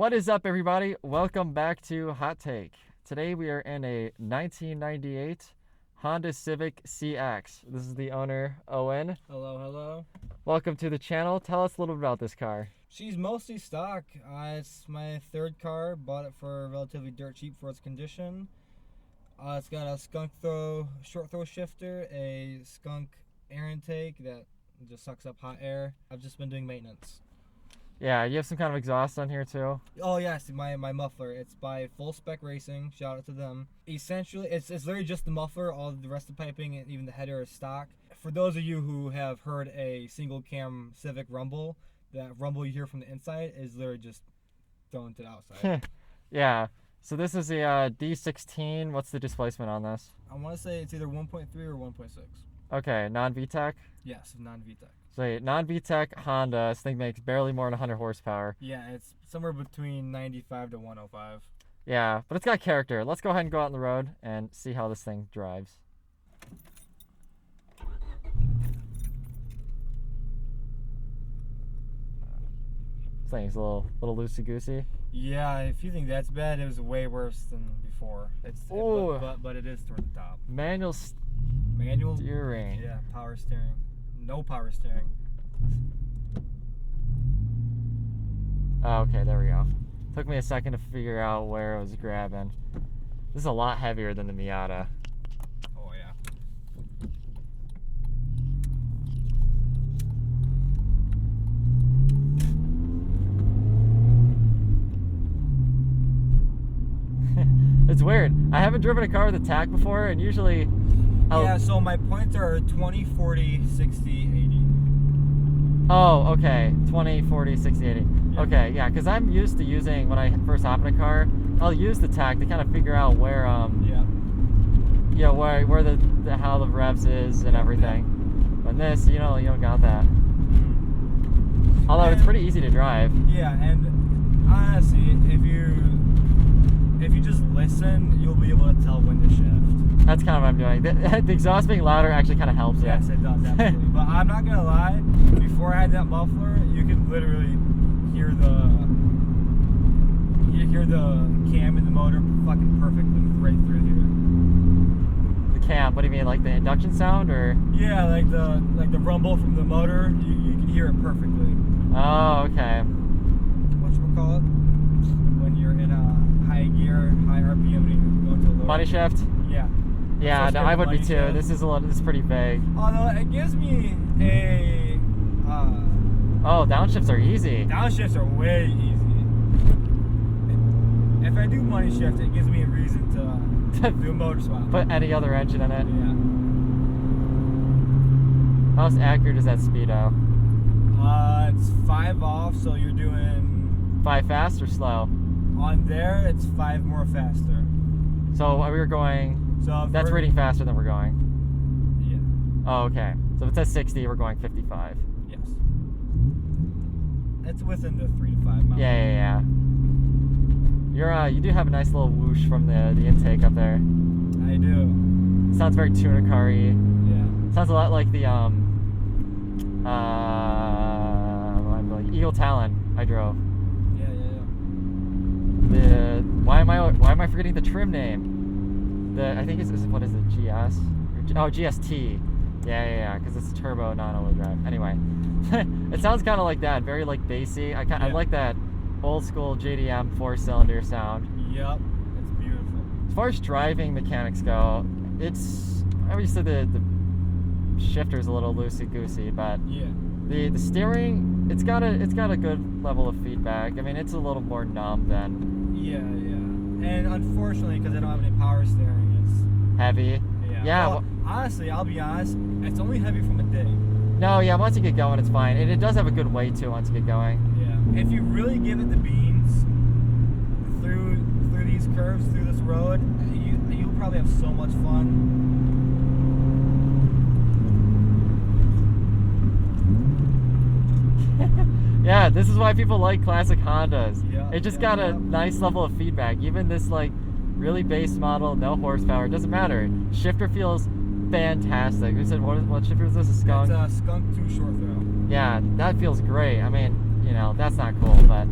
What is up, everybody? Welcome back to Hot Take. Today we are in a 1998 Honda Civic CX. This is the owner, Owen. Hello, hello. Welcome to the channel. Tell us a little bit about this car. She's mostly stock. It's my third car. Bought it for relatively dirt cheap for its condition. It's got a Skunk short throw shifter, a Skunk air intake that just sucks up hot air. I've just been doing maintenance. Yeah, you have some kind of exhaust on here too. Oh yes, my muffler. It's by Spec Racing. Shout out to them. Essentially, it's literally just the muffler. All the rest of the piping and even the header is stock. For those of you who have heard a single cam Civic rumble, that rumble you hear from the inside is literally just thrown to the outside. Yeah. So this is a D16. What's the displacement on this? I want to say it's either 1.3 or 1.6. Okay, non-Vtec? Yes, non-Vtec. So non-Vtec Honda, this thing makes barely more than 100 horsepower. Yeah, it's somewhere between 95 to 105. Yeah, but it's got character. Let's go ahead and go out on the road and see how this thing drives. This thing's a little loosey-goosey. Yeah, if you think that's bad, it was way worse than before. But it is toward the top. Manual steering. Yeah, power steering. No power steering. Oh, okay, there we go. Took me a second to figure out where I was grabbing. This is a lot heavier than the Miata. Oh yeah. It's weird. I haven't driven a car with a tach before, and usually yeah, so my points are 20, 40, 60, 80. Oh, okay. 20, 40, 60, 80. Yeah. Okay, yeah, because I'm used to using, when I first hop in a car, I'll use the tach to kind of figure out where, yeah. You know, where the how the revs is and everything. But this, you don't got that. Although it's pretty easy to drive. Yeah, and honestly, if you just listen, you'll be able to tell when to shift. That's kind of what I'm doing. The exhaust being louder actually kind of helps. Yes, it does, absolutely. But I'm not gonna lie, before I had that muffler, you could literally hear the cam in the motor fucking perfectly right through here. The cam? What do you mean, like the induction sound, or? Yeah, like the rumble from the motor, you can hear it perfectly. Oh, okay. Whatchamacallit? When you're in a high gear, high RPM, and you go into a low. Money shift? Yeah. Yeah, no, I would be too. Shift. This is pretty vague. Although it gives me a. Oh, downshifts are easy. Downshifts are way easy. If I do money shift, it gives me a reason to do a motor swap. Put any other engine in it. Yeah. How accurate is that speedo? It's 5 off, so you're doing 5 fast or slow? On there, it's 5 more faster. So we were going. So that's reading faster than we're going. Yeah. Oh, okay. So if it says 60, we're going 55. Yes. It's within the 3 to 5 miles. Yeah. You do have a nice little whoosh from the intake up there. I do. It sounds very tuner car-y. Yeah. Sounds a lot like the Eagle Talon I drove. Yeah. Why am I forgetting the trim name? I think it's what is it, GS? Oh, GST. Yeah, because it's turbo, non-all-wheel drive. Anyway, it sounds kind of like that, very like bassy. I like that old school JDM 4-cylinder sound. Yep, it's beautiful. As far as driving mechanics go, obviously the shifter's a little loosey-goosey, but yeah, the steering, it's got a good level of feedback. I mean, it's a little more numb than. Yeah. And unfortunately, because I don't have any power steering, it's heavy. Yeah. Well, honestly, I'll be honest, it's only heavy from a dig. No, yeah, once you get going, it's fine. And it does have a good weight, too, once you get going. Yeah. If you really give it the beans through these curves, through this road, you'll probably have so much fun. Yeah, this is why people like classic Hondas. Yeah, it just got a nice level of feedback. Even this, like, really base model, no horsepower, it doesn't matter. Shifter feels fantastic. We said, what shifter is this? A Skunk? It's a Skunk 2 short throw. Yeah, that feels great. I mean, that's not cool, but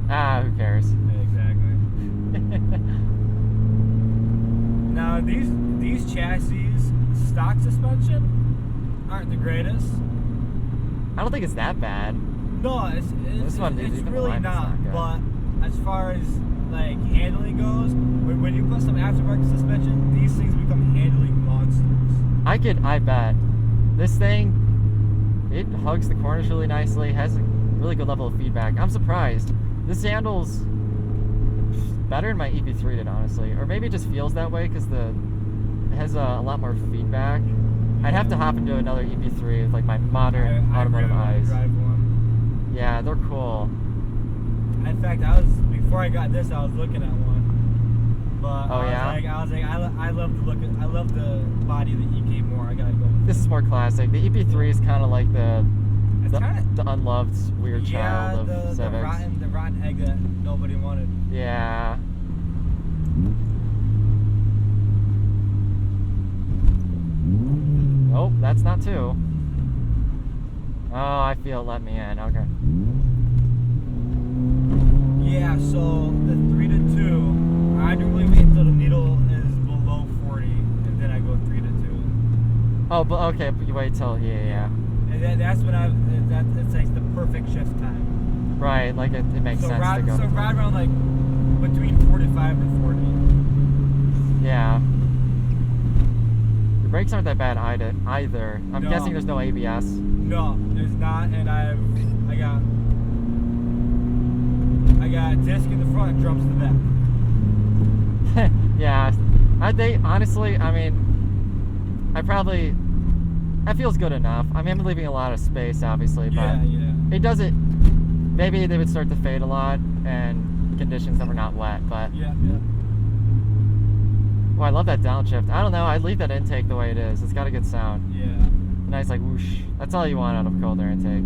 Ah, who cares? Exactly. Now these chassis, stock suspension, aren't the greatest. I don't think it's that bad. No, it's even really alignment's not. good. But as far as like handling goes, when you put some aftermarket suspension, these things become handling monsters. I bet. This thing, it hugs the corners really nicely, has a really good level of feedback. I'm surprised. This handles better than my EP3 did, honestly. Or maybe it just feels that way because it has a lot more feedback. I'd have to hop into another EP3 with like my modern automotive eyes. Driveline. Yeah, they're cool. In fact, before I got this, I was looking at one. But I was like, I love the body of the EK more. I gotta go with This is more classic. The EP3 is kind of like the unloved weird child of Civics. The rotten egg that nobody wanted. Yeah. Nope, that's not two. Oh, I feel it let me in. Okay. Yeah, so the 3 to 2, I normally wait until the needle is below 40, and then I go 3 to 2. Oh, but okay, but you wait till yeah. And that's when it's like the perfect shift time. Right, like it makes sense to go. So right around like between 45 and 40. Yeah. Your brakes aren't that bad either. I'm guessing there's no ABS. No, there's not, and I got disc in the front and drums in the back. Yeah. Honestly, I mean, that feels good enough. I mean, I'm leaving a lot of space, obviously, but it doesn't. Maybe they would start to fade a lot and conditions that were not wet, but yeah. Oh, I love that downshift. I don't know. I'd leave that intake the way it is. It's got a good sound. Yeah. Nice, like whoosh. That's all you want out of cold air intake.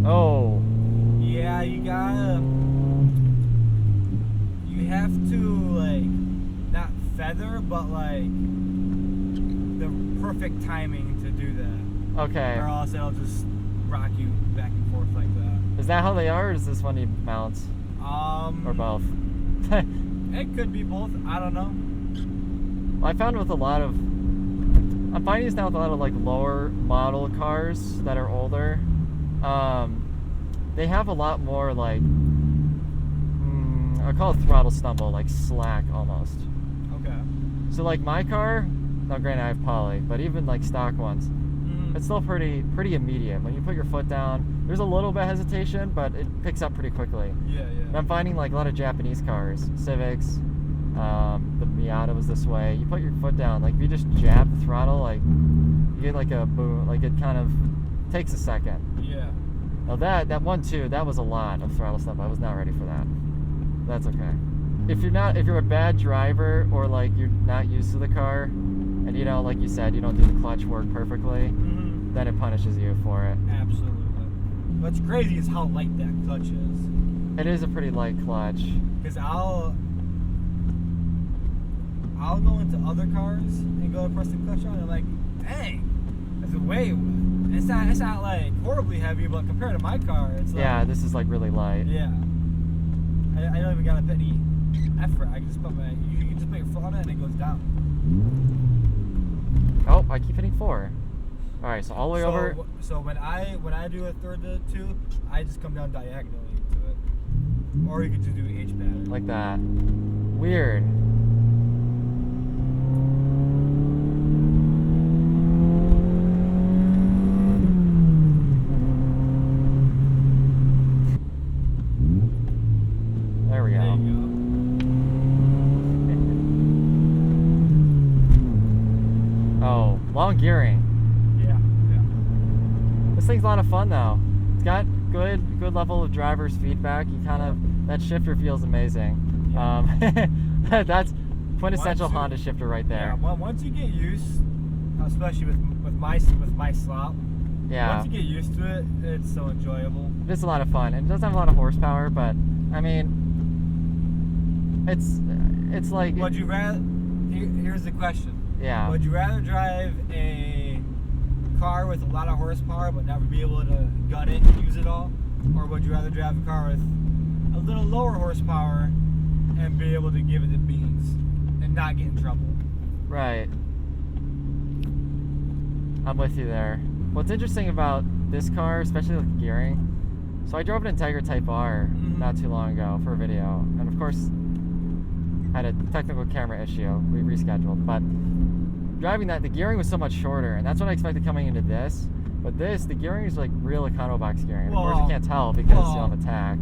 Oh. Yeah, you have to like not feather, but like the perfect timing to do that. Okay. Or else it'll just rock you back and forth like that. Is that how they are, or is this one you mount? Or both? It could be both. I don't know. Well, I'm finding this now with a lot of like lower model cars that are older. They have a lot more like I call it throttle stumble, like slack almost. Okay. So like my car, now granted I have poly, but even like stock ones, it's still pretty immediate. When you put your foot down, there's a little bit of hesitation, but it picks up pretty quickly. Yeah. And I'm finding like a lot of Japanese cars, Civics, the Miata was this way. You put your foot down, like if you just jab the throttle, like you get like a boom, like it kind of takes a second. Yeah. Now that one too, that was a lot of throttle stuff. I was not ready for that. That's okay. If you're a bad driver or like you're not used to the car, and you know, like you said, you don't do the clutch work perfectly, then it punishes you for it. Absolutely. What's crazy is how light that clutch is. It is a pretty light clutch. Because I'll go into other cars and go to press the clutch on, and I'm like, dang, that's a way. It's not like horribly heavy, but compared to my car, it's like, yeah, this is like really light. Yeah. I don't even gotta put any effort. I can just you can just put your foot on it and it goes down. Oh, I keep hitting 4. All right, so all the way over. So when I do a 3 to 2, I just come down diagonally to it, or you could just do H pattern like that. Weird. There we go. There you go. Oh, long gearing. Yeah. This thing's a lot of fun though. It's got good level of driver's feedback. You kind of, that shifter feels amazing. Yeah. That's quintessential Honda shifter right there. Yeah. Well, once you get used, especially with my slop. Yeah. Once you get used to it, it's so enjoyable. It's a lot of fun. And it doesn't have a lot of horsepower, but I mean, it's like. Would you rather? Here's the question: Yeah. Would you rather drive a car with a lot of horsepower but never be able to gut it and use it all? Or would you rather drive a car with a little lower horsepower and be able to give it the beans and not get in trouble? Right. I'm with you there. What's interesting about this car, especially with gearing, so I drove an Integra Type R not too long ago for a video, and of course had a technical camera issue. We rescheduled, but driving that, the gearing was so much shorter, and that's what I expected coming into this. But this, the gearing is like real econo box gearing. And of course, you can't tell because you have a tack.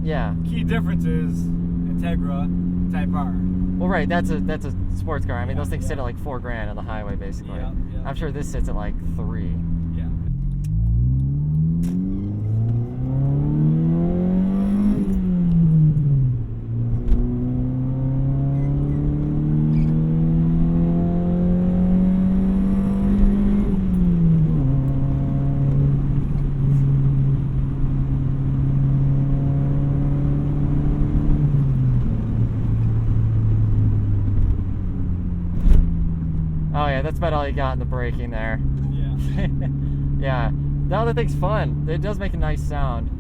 Yeah. Key difference is Integra Type R. Well, right. That's a sports car. I mean, those things sit at like $4,000 on the highway, basically. Yeah. I'm sure this sits at like $3,000. Yeah. Oh yeah, that's about all you got in the braking there. Yeah. Yeah. The other thing's fun. It does make a nice sound.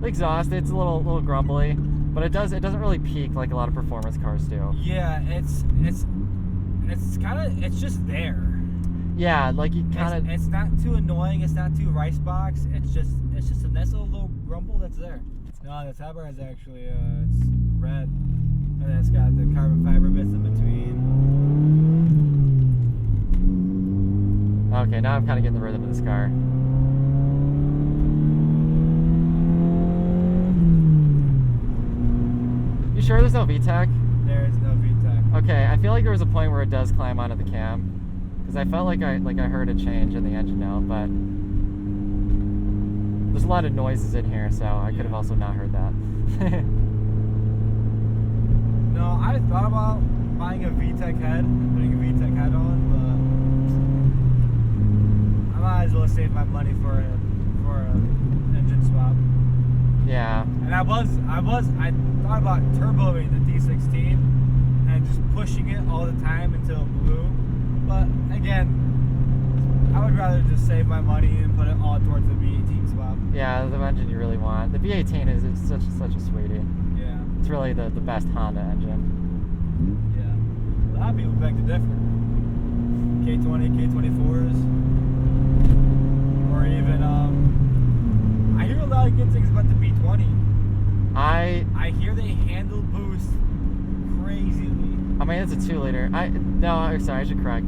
The exhaust, it's a little grumbly, but it doesn't really peak like a lot of performance cars do. Yeah, it's just there. Yeah, like you kind of. It's not too annoying. It's not too rice box. It's just a nice little grumble that's there. No, the top bar is actually it's red, and then it's got the carbon fiber bits in between. Okay, now I'm kind of getting the rhythm of this car. You sure there's no Vtec? There is no Vtec. Okay, I feel like there was a point where it does climb onto the cam, because I felt like I heard a change in the engine note, but there's a lot of noises in here, so I could have also not heard that. No, I thought about buying a Vtec head, putting a Vtec head on, but I might as well save my money for an engine swap. Yeah. And I thought about turboing the D16 and just pushing it all the time until it blew. But again, I would rather just save my money and put it all towards the V18 swap. Yeah, the engine you really want. The V18 is such a sweetie. Yeah. It's really the best Honda engine. Yeah. A lot of people beg to differ. K20, K24s, or even I hear a lot of good things about the B20. I hear they handle boost crazily. I mean, it's a 2-liter. Sorry, I should correct.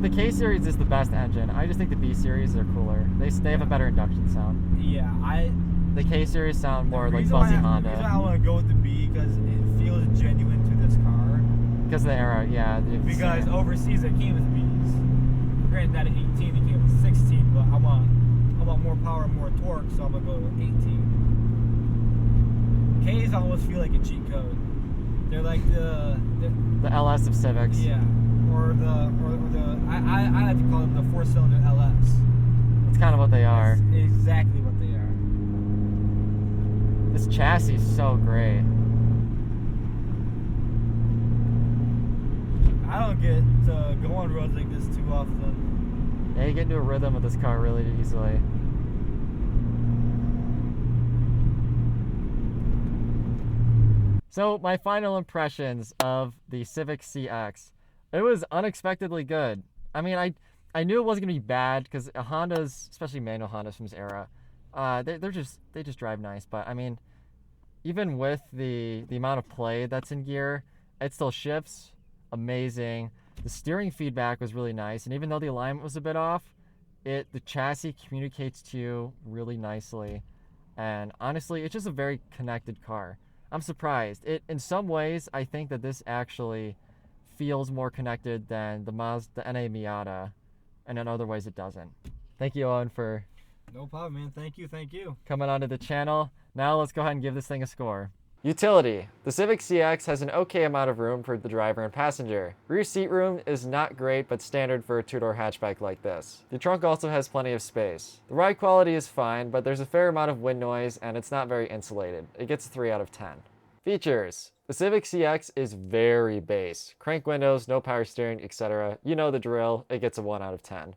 The K series is the best engine. I just think the B series are cooler. They have a better induction sound. Yeah, the K series sound more like buzzy Honda. The reason I want to go with the B because it feels genuine to this car. Because of the era, yeah. Because overseas it came with Bs. Granted, not at 18, it came with 16, but I want more power and more torque, so I'm gonna go with 18. Ks almost feel like a cheat code. They're like the LS of Civics. Yeah, or the I like to call them the 4-cylinder LS. That's kind of what they are. That's exactly what they are. This chassis is so great. I don't get to go on roads like this too often. Yeah, you get into a rhythm with this car really easily. So my final impressions of the Civic CX. It was unexpectedly good. I mean, I knew it wasn't gonna be bad because Hondas, especially manual Hondas from this era, they just drive nice. But I mean, even with the amount of play that's in gear, it still shifts amazing. The steering feedback was really nice, and even though the alignment was a bit off, the chassis communicates to you really nicely. And honestly, it's just a very connected car. I'm surprised. In some ways, I think that this actually feels more connected than the NA Miata, and in other ways it doesn't. Thank you, Owen, for No problem, man. Thank you. coming onto the channel. Now let's go ahead and give this thing a score. Utility. The Civic CX has an okay amount of room for the driver and passenger. Rear seat room is not great, but standard for a two-door hatchback like this. The trunk also has plenty of space. The ride quality is fine, but there's a fair amount of wind noise and it's not very insulated. It gets a 3 out of 10. Features. The Civic CX is very base. Crank windows, no power steering, etc. You know the drill, it gets a 1 out of 10.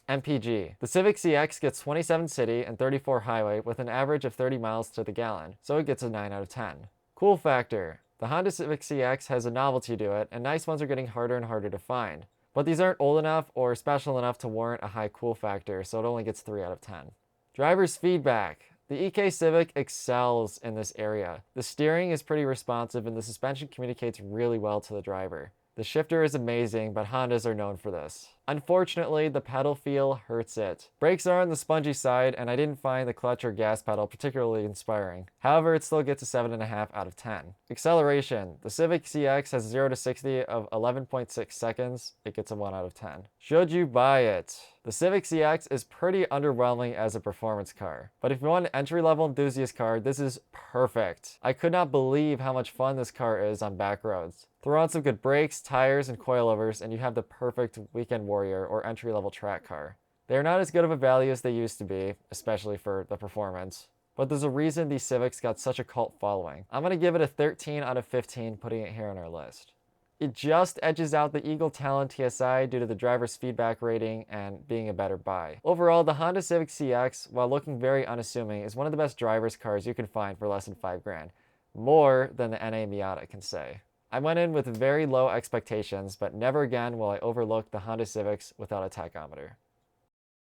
MPG. The Civic CX gets 27 city and 34 highway with an average of 30 miles to the gallon, so it gets a 9 out of 10. Cool factor. The Honda Civic CX has a novelty to it, and nice ones are getting harder and harder to find. But these aren't old enough or special enough to warrant a high cool factor, so it only gets 3 out of 10. Driver's feedback. The EK Civic excels in this area. The steering is pretty responsive and the suspension communicates really well to the driver. The shifter is amazing, but Hondas are known for this. Unfortunately, the pedal feel hurts it. Brakes are on the spongy side, and I didn't find the clutch or gas pedal particularly inspiring. However, it still gets a 7.5 out of 10. Acceleration. The Civic CX has 0 to 60 of 11.6 seconds. It gets a 1 out of 10. Should you buy it? The Civic CX is pretty underwhelming as a performance car, but if you want an entry-level enthusiast car, this is perfect. I could not believe how much fun this car is on back roads. Throw on some good brakes, tires, and coilovers, and you have the perfect weekend warrior or entry-level track car. They are not as good of a value as they used to be, especially for the performance, but there's a reason these Civics got such a cult following. I'm going to give it a 13 out of 15, putting it here on our list. It just edges out the Eagle Talon TSI due to the driver's feedback rating and being a better buy. Overall, the Honda Civic CX, while looking very unassuming, is one of the best driver's cars you can find for less than $5,000. More than the NA Miata can say. I went in with very low expectations, but never again will I overlook the Honda Civics without a tachometer.